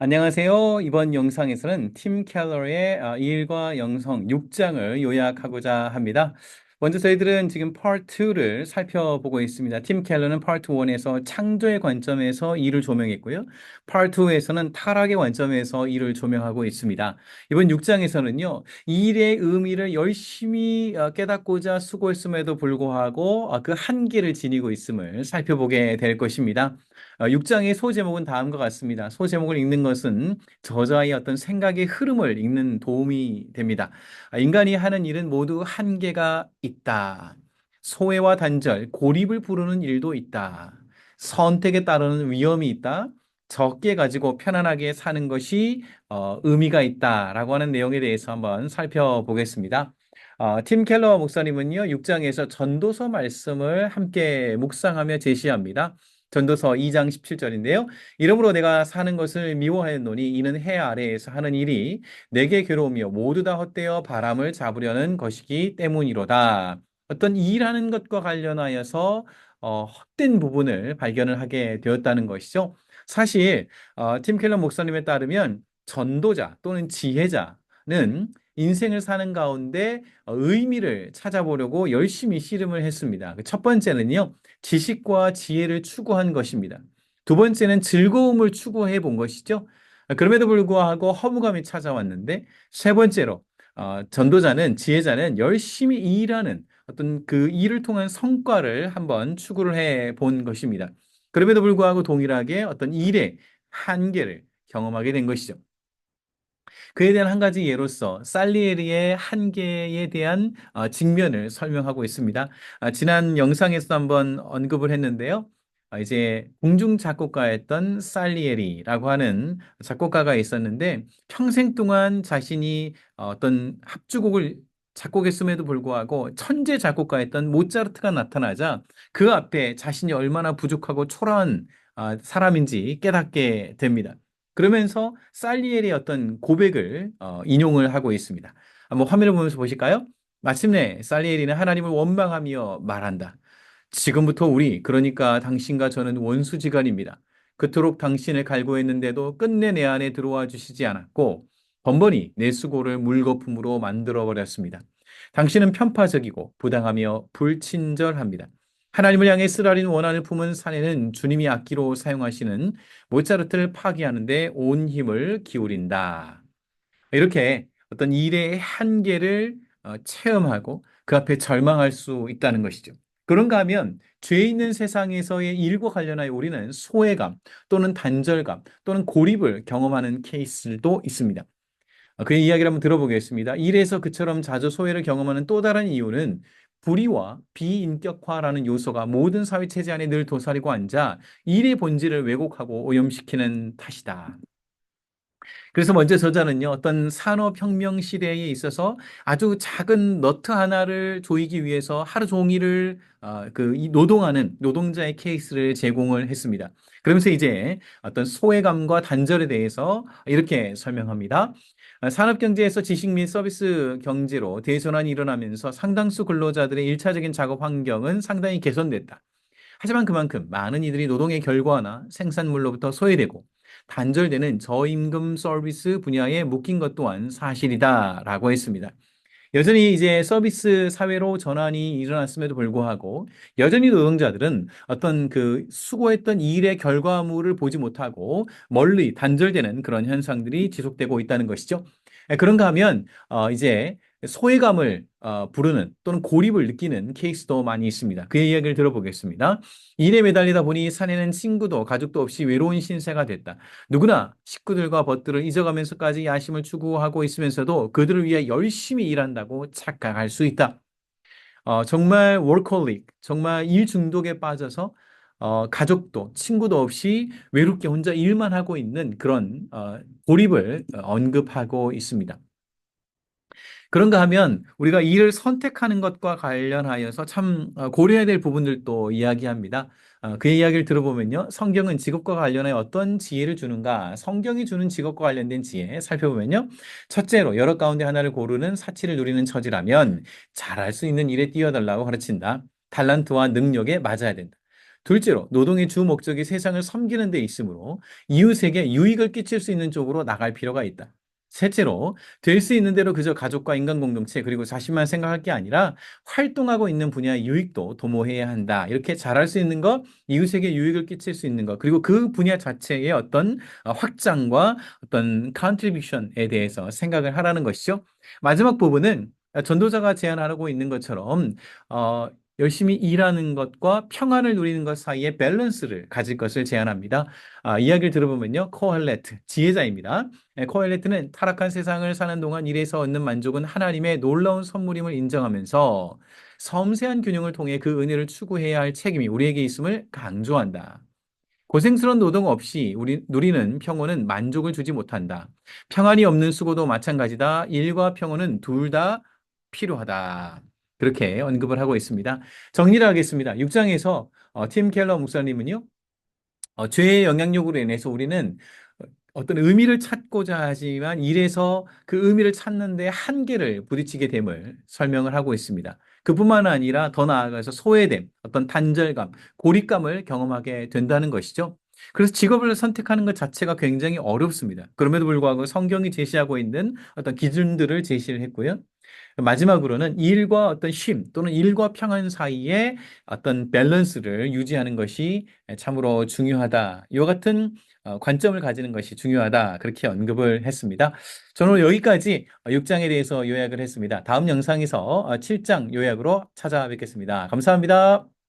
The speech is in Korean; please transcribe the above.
안녕하세요. 이번 영상에서는 팀 켈러의 일과 영성 6장을 요약하고자 합니다. 먼저 저희들은 지금 파트 2를 살펴보고 있습니다. 팀 켈러는 파트 1에서 창조의 관점에서 일을 조명했고요. 파트 2에서는 타락의 관점에서 일을 조명하고 있습니다. 이번 6장에서는요. 일의 의미를 열심히 깨닫고자 수고했음에도 불구하고 그 한계를 지니고 있음을 살펴보게 될 것입니다. 6장의 소제목은 다음과 같습니다. 소제목을 읽는 것은 저자의 어떤 생각의 흐름을 읽는 도움이 됩니다. 인간이 하는 일은 모두 한계가 있다. 소외와 단절, 고립을 부르는 일도 있다. 선택에 따르는 위험이 있다. 적게 가지고 편안하게 사는 것이 의미가 있다라고 하는 내용에 대해서 한번 살펴보겠습니다. 팀 켈러 목사님은요, 6장에서 전도서 말씀을 함께 묵상하며 제시합니다. 전도서 2장 17절인데요. 이러므로 내가 사는 것을 미워하였노니 이는 해 아래에서 하는 일이 내게 괴로우며 모두 다 헛되어 바람을 잡으려는 것이기 때문이로다. 어떤 일하는 것과 관련하여서 헛된 부분을 발견을 하게 되었다는 것이죠. 사실 팀 켈러 목사님에 따르면 전도자 또는 지혜자는 인생을 사는 가운데 의미를 찾아보려고 열심히 씨름을 했습니다. 첫 번째는요. 지식과 지혜를 추구한 것입니다. 두 번째는 즐거움을 추구해 본 것이죠. 그럼에도 불구하고 허무감이 찾아왔는데 세 번째로 전도자는 지혜자는 열심히 일하는 어떤 그 일을 통한 성과를 한번 추구를 해 본 것입니다. 그럼에도 불구하고 동일하게 어떤 일의 한계를 경험하게 된 것이죠. 그에 대한 한 가지 예로서 살리에리의 한계에 대한 직면을 설명하고 있습니다. 지난 영상에서도 한번 언급을 했는데요. 이제 공중 작곡가였던 살리에리라고 하는 작곡가가 있었는데 평생 동안 자신이 어떤 합주곡을 작곡했음에도 불구하고 천재 작곡가였던 모차르트가 나타나자 그 앞에 자신이 얼마나 부족하고 초라한 사람인지 깨닫게 됩니다. 그러면서 살리엘의 어떤 고백을 인용을 하고 있습니다. 한번 화면을 보면서 보실까요? 마침내 살리엘이는 하나님을 원망하며 말한다. 지금부터 우리, 그러니까 당신과 저는 원수지간입니다. 그토록 당신을 갈구했는데도 끝내 내 안에 들어와 주시지 않았고 번번이 내 수고를 물거품으로 만들어 버렸습니다. 당신은 편파적이고 부당하며 불친절합니다. 하나님을 향해 쓰라린 원한을 품은 사내는 주님이 악기로 사용하시는 모차르트를 파괴하는데 온 힘을 기울인다. 이렇게 어떤 일의 한계를 체험하고 그 앞에 절망할 수 있다는 것이죠. 그런가 하면 죄 있는 세상에서의 일과 관련하여 우리는 소외감 또는 단절감 또는 고립을 경험하는 케이스도 있습니다. 그의 이야기를 한번 들어보겠습니다. 일에서 그처럼 자주 소외를 경험하는 또 다른 이유는 불의와 비인격화라는 요소가 모든 사회 체제 안에 늘 도사리고 앉아 일의 본질을 왜곡하고 오염시키는 탓이다. 그래서 먼저 저자는요, 어떤 산업혁명 시대에 있어서 아주 작은 너트 하나를 조이기 위해서 하루 종일을 이 노동하는 노동자의 케이스를 제공을 했습니다. 그러면서 이제 어떤 소외감과 단절에 대해서 이렇게 설명합니다. 산업경제에서 지식 및 서비스 경제로 대전환이 일어나면서 상당수 근로자들의 일차적인 작업 환경은 상당히 개선됐다. 하지만 그만큼 많은 이들이 노동의 결과나 생산물로부터 소외되고 단절되는 저임금 서비스 분야에 묶인 것 또한 사실이다라고 했습니다. 여전히 이제 서비스 사회로 전환이 일어났음에도 불구하고 여전히 노동자들은 어떤 그 수고했던 일의 결과물을 보지 못하고 멀리 단절되는 그런 현상들이 지속되고 있다는 것이죠. 그런가 하면 이제 소외감을 부르는 또는 고립을 느끼는 케이스도 많이 있습니다. 그의 이야기를 들어보겠습니다. 일에 매달리다 보니 사내는 친구도 가족도 없이 외로운 신세가 됐다. 누구나 식구들과 벗들을 잊어가면서까지 야심을 추구하고 있으면서도 그들을 위해 열심히 일한다고 착각할 수 있다. 정말 워커홀릭, 정말 일 중독에 빠져서 가족도 친구도 없이 외롭게 혼자 일만 하고 있는 그런 고립을 언급하고 있습니다. 그런가 하면 우리가 일을 선택하는 것과 관련하여서 참 고려해야 될 부분들도 이야기합니다. 그의 이야기를 들어보면요. 성경은 직업과 관련해 어떤 지혜를 주는가? 성경이 주는 직업과 관련된 지혜 살펴보면요. 첫째로 여러 가운데 하나를 고르는 사치를 누리는 처지라면 잘할 수 있는 일에 뛰어달라고 가르친다. 달란트와 능력에 맞아야 된다. 둘째로, 노동의 주 목적이 세상을 섬기는 데 있으므로 이웃에게 유익을 끼칠 수 있는 쪽으로 나갈 필요가 있다. 셋째로, 될 수 있는 대로 그저 가족과 인간 공동체 그리고 자신만 생각할 게 아니라 활동하고 있는 분야의 유익도 도모해야 한다. 이렇게 잘할 수 있는 것, 이웃에게 유익을 끼칠 수 있는 것, 그리고 그 분야 자체의 어떤 확장과 어떤 컨트리뷰션에 대해서 생각을 하라는 것이죠. 마지막 부분은 전도자가 제안하고 있는 것처럼 어, 열심히 일하는 것과 평안을 누리는 것 사이에 밸런스를 가질 것을 제안합니다. 이야기를 들어보면요. 코헬레트, 지혜자입니다. 코헬레트는 타락한 세상을 사는 동안 일에서 얻는 만족은 하나님의 놀라운 선물임을 인정하면서 섬세한 균형을 통해 그 은혜를 추구해야 할 책임이 우리에게 있음을 강조한다. 고생스러운 노동 없이 우리 누리는 평온은 만족을 주지 못한다. 평안이 없는 수고도 마찬가지다. 일과 평온은 둘 다 필요하다. 그렇게 언급을 하고 있습니다. 정리를 하겠습니다. 6장에서 팀 켈러 목사님은요, 죄의 영향력으로 인해서 우리는 어떤 의미를 찾고자 하지만 일에서 그 의미를 찾는데 한계를 부딪히게 됨을 설명을 하고 있습니다. 그뿐만 아니라 더 나아가서 소외됨, 어떤 단절감, 고립감을 경험하게 된다는 것이죠. 그래서 직업을 선택하는 것 자체가 굉장히 어렵습니다. 그럼에도 불구하고 성경이 제시하고 있는 어떤 기준들을 제시를 했고요. 마지막으로는 일과 어떤 쉼 또는 일과 평안 사이에 어떤 밸런스를 유지하는 것이 참으로 중요하다. 이와 같은 관점을 가지는 것이 중요하다. 그렇게 언급을 했습니다. 저는 오늘 여기까지 6장에 대해서 요약을 했습니다. 다음 영상에서 7장 요약으로 찾아뵙겠습니다. 감사합니다.